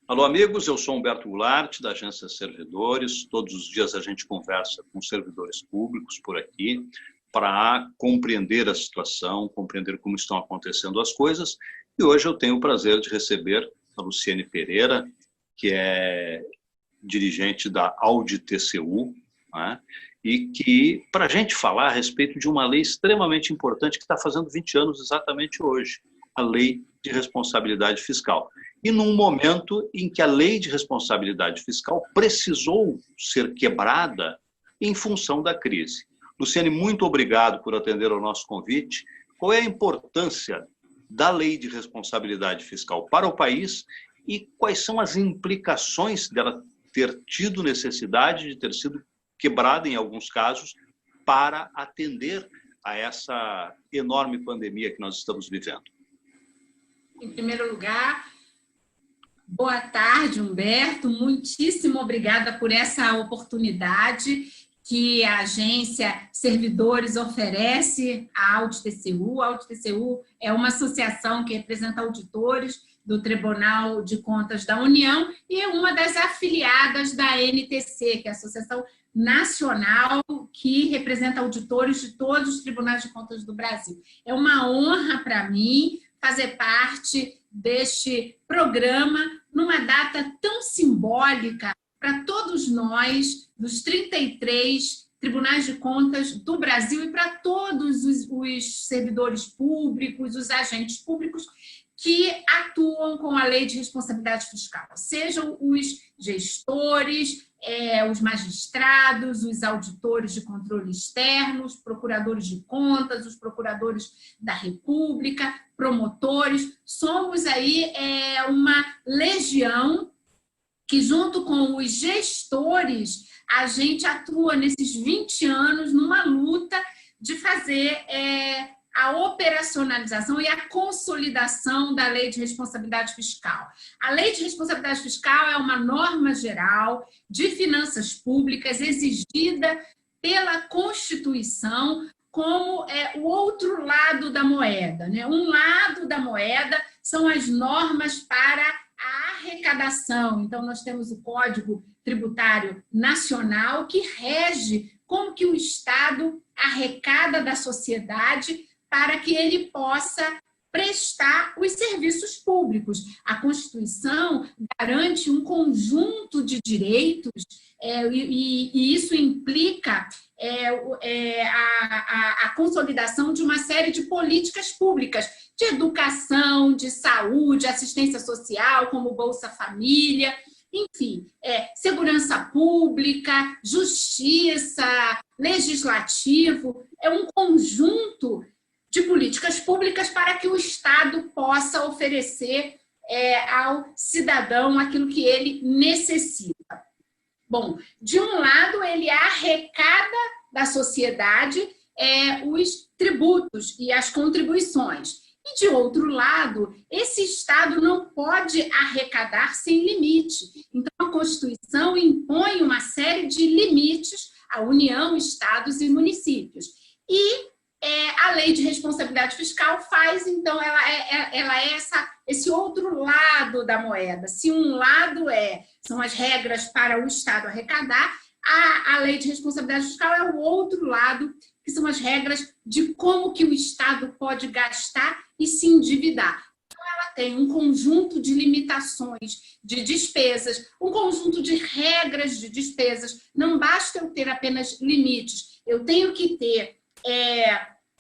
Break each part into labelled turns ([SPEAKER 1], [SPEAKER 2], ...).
[SPEAKER 1] Alô, amigos, eu sou Humberto Goulart, da Agência Servidores. Todos os dias a gente conversa com servidores públicos por aqui para compreender a situação, compreender como estão acontecendo as coisas. E hoje eu tenho o prazer de receber a Luciene Pereira, que é dirigente da Audi TCU, né? E que, para a gente falar a respeito de uma lei extremamente importante que está fazendo 20 anos exatamente hoje, a Lei de Responsabilidade Fiscal. E num momento em que a Lei de Responsabilidade Fiscal precisou ser quebrada em função da crise. Luciene, muito obrigado por atender ao nosso convite. Qual é a importância da Lei de Responsabilidade Fiscal para o país e quais são as implicações dela ter tido necessidade de ter sido quebrada em alguns casos para atender a essa enorme pandemia que nós estamos vivendo?
[SPEAKER 2] Em primeiro lugar, boa tarde, Humberto. Muitíssimo obrigada por essa oportunidade que a agência Servidores oferece à Audi TCU. A Audi TCU é uma associação que representa auditores do Tribunal de Contas da União e é uma das afiliadas da NTC, que é a Associação Nacional que representa auditores de todos os tribunais de contas do Brasil. É uma honra para mim fazer parte deste programa numa data tão simbólica para todos nós, dos 33 tribunais de contas do Brasil e para todos os servidores públicos, os agentes públicos que atuam com a Lei de Responsabilidade Fiscal, sejam os gestores, os magistrados, os auditores de controle externo, os procuradores de contas, os procuradores da República, promotores. Somos aí uma legião que, junto com os gestores, a gente atua nesses 20 anos numa luta de fazer a operacionalização e a consolidação da Lei de Responsabilidade Fiscal. A Lei de Responsabilidade Fiscal é uma norma geral de finanças públicas exigida pela Constituição como o outro lado da moeda, né? Um lado da moeda são as normas para a arrecadação. Então, nós temos o Código Tributário Nacional, que rege como que o Estado arrecada da sociedade para que ele possa prestar os serviços públicos. A Constituição garante um conjunto de direitos e isso implica a consolidação de uma série de políticas públicas, de educação, de saúde, assistência social, como Bolsa Família, enfim, segurança pública, justiça, legislativo, é um conjunto de políticas públicas para que o Estado possa oferecer ao cidadão aquilo que ele necessita. Bom, de um lado, ele arrecada da sociedade os tributos e as contribuições. E, de outro lado, esse Estado não pode arrecadar sem limite. Então, a Constituição impõe uma série de limites à União, Estados e municípios. E a Lei de Responsabilidade Fiscal faz, então, ela é esse outro lado da moeda. Se um lado são as regras para o Estado arrecadar, a Lei de Responsabilidade Fiscal é o outro lado, que são as regras de como que o Estado pode gastar e se endividar. Então, ela tem um conjunto de limitações de despesas, um conjunto de regras de despesas. Não basta eu ter apenas limites, eu tenho que ter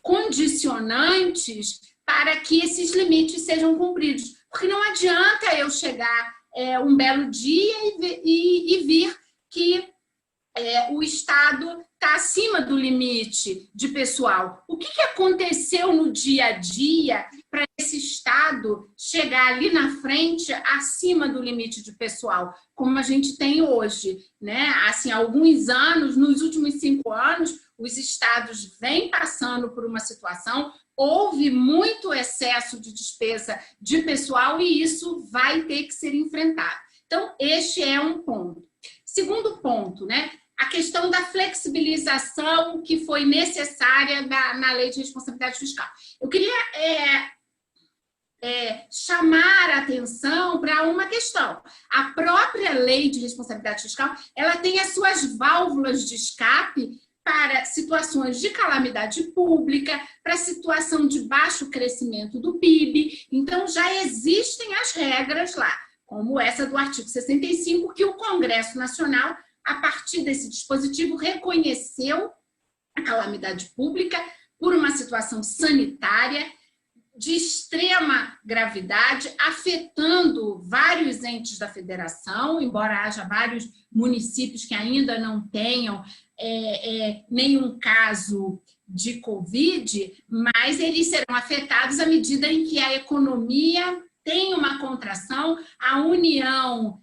[SPEAKER 2] condicionantes para que esses limites sejam cumpridos. Porque não adianta eu chegar um belo dia e vir que o Estado está acima do limite de pessoal. O que aconteceu no dia a dia para esse Estado chegar ali na frente acima do limite de pessoal, como a gente tem hoje, né? Assim, há alguns anos, nos últimos 5 anos, os estados vêm passando por uma situação, houve muito excesso de despesa de pessoal e isso vai ter que ser enfrentado. Então, este é um ponto. Segundo ponto, né? A questão da flexibilização que foi necessária na Lei de Responsabilidade Fiscal. Eu queria chamar a atenção para uma questão. A própria lei de responsabilidade fiscal, ela tem as suas válvulas de escape para situações de calamidade pública, para situação de baixo crescimento do PIB. Então, já existem as regras lá, como essa do artigo 65, que o Congresso Nacional, a partir desse dispositivo, reconheceu a calamidade pública por uma situação sanitária de extrema gravidade, afetando vários entes da federação, embora haja vários municípios que ainda não tenham nenhum caso de Covid, mas eles serão afetados à medida em que a economia tem uma contração, a União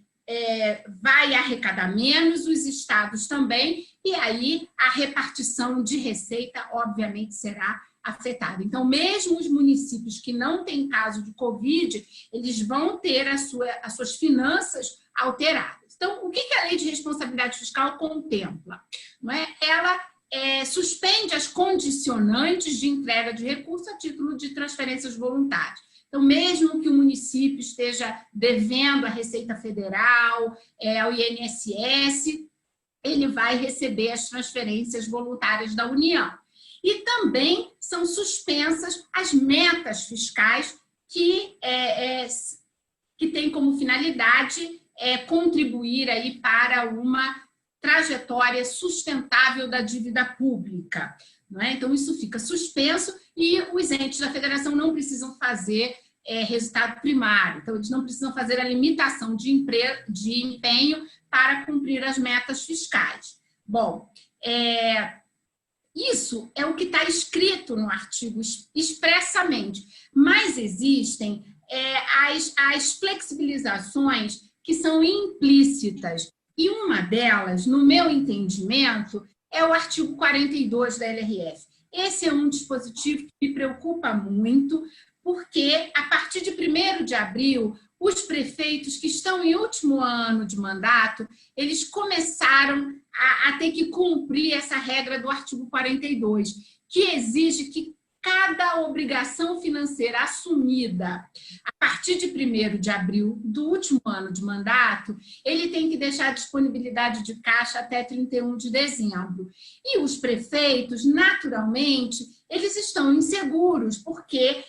[SPEAKER 2] vai arrecadar menos, os estados também, e aí a repartição de receita, obviamente, será afetada. Então, mesmo os municípios que não têm caso de Covid, eles vão ter as suas finanças alteradas. Então, o que a Lei de Responsabilidade Fiscal contempla? Não é? Ela suspende as condicionantes de entrega de recursos a título de transferências voluntárias. Então, mesmo que o município esteja devendo a Receita Federal, ao INSS, ele vai receber as transferências voluntárias da União. E também são suspensas as metas fiscais que têm como finalidade contribuir aí para uma trajetória sustentável da dívida pública. Não é? Então, isso fica suspenso e os entes da federação não precisam fazer resultado primário. Então, eles não precisam fazer a limitação de empenho para cumprir as metas fiscais. Bom, isso é o que está escrito no artigo expressamente, mas existem as flexibilizações que são implícitas, e uma delas, no meu entendimento, é o artigo 42 da LRF. Esse é um dispositivo que me preocupa muito, porque a partir de 1º de abril, os prefeitos que estão em último ano de mandato, eles começaram a ter que cumprir essa regra do artigo 42, que exige que cada obrigação financeira assumida a partir de 1º de abril do último ano de mandato, ele tem que deixar disponibilidade de caixa até 31 de dezembro. E os prefeitos, naturalmente, eles estão inseguros, porque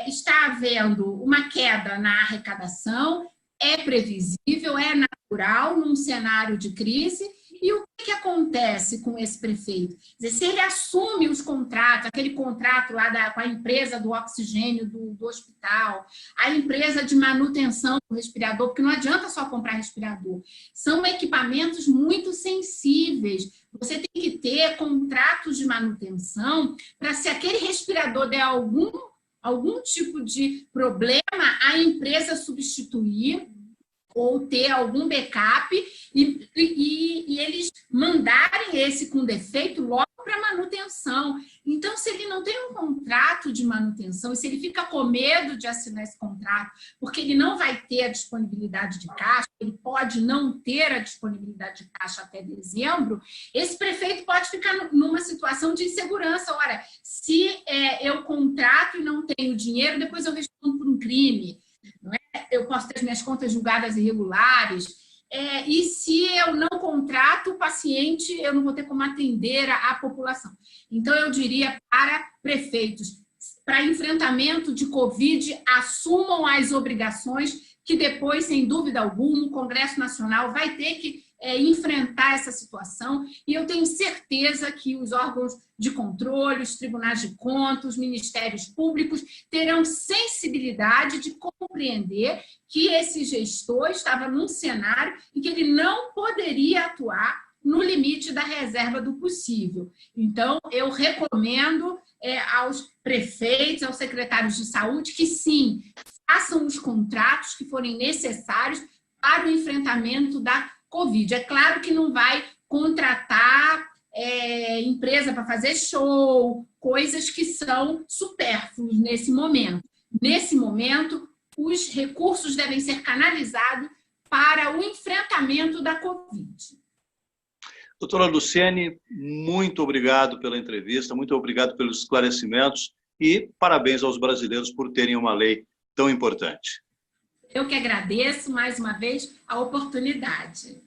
[SPEAKER 2] está havendo uma queda na arrecadação, é previsível, é natural num cenário de crise. E o que acontece com esse prefeito? Quer dizer, se ele assume os contratos, aquele contrato lá com a empresa do oxigênio do hospital, a empresa de manutenção do respirador, porque não adianta só comprar respirador, são equipamentos muito sensíveis. Você tem que ter contratos de manutenção para, se aquele respirador der algum tipo de problema, a empresa substituir ou ter algum backup e eles mandarem esse com defeito logo para manutenção. Então, se ele não tem um contrato de manutenção, e se ele fica com medo de assinar esse contrato, porque ele não vai ter a disponibilidade de caixa, ele pode não ter a disponibilidade de caixa até dezembro, esse prefeito pode ficar numa situação de insegurança. Ora, se eu contrato e não tenho dinheiro, depois eu respondo por um crime. Não é? Eu posso ter as minhas contas julgadas irregulares, e se eu não contrato o paciente, eu não vou ter como atender a população. Então, eu diria para prefeitos, para enfrentamento de Covid, assumam as obrigações que depois, sem dúvida alguma, o Congresso Nacional vai ter que enfrentar essa situação, e eu tenho certeza que os órgãos de controle, os tribunais de contas, os ministérios públicos terão sensibilidade de compreender que esse gestor estava num cenário em que ele não poderia atuar no limite da reserva do possível. Então, eu recomendo aos prefeitos, aos secretários de saúde, que sim, façam os contratos que forem necessários para o enfrentamento da Covid. É claro que não vai contratar empresa para fazer show, coisas que são supérfluas nesse momento. Nesse momento, os recursos devem ser canalizados para o enfrentamento da Covid.
[SPEAKER 1] Doutora Luciene, muito obrigado pela entrevista, muito obrigado pelos esclarecimentos e parabéns aos brasileiros por terem uma lei tão importante.
[SPEAKER 2] Eu que agradeço mais uma vez a oportunidade.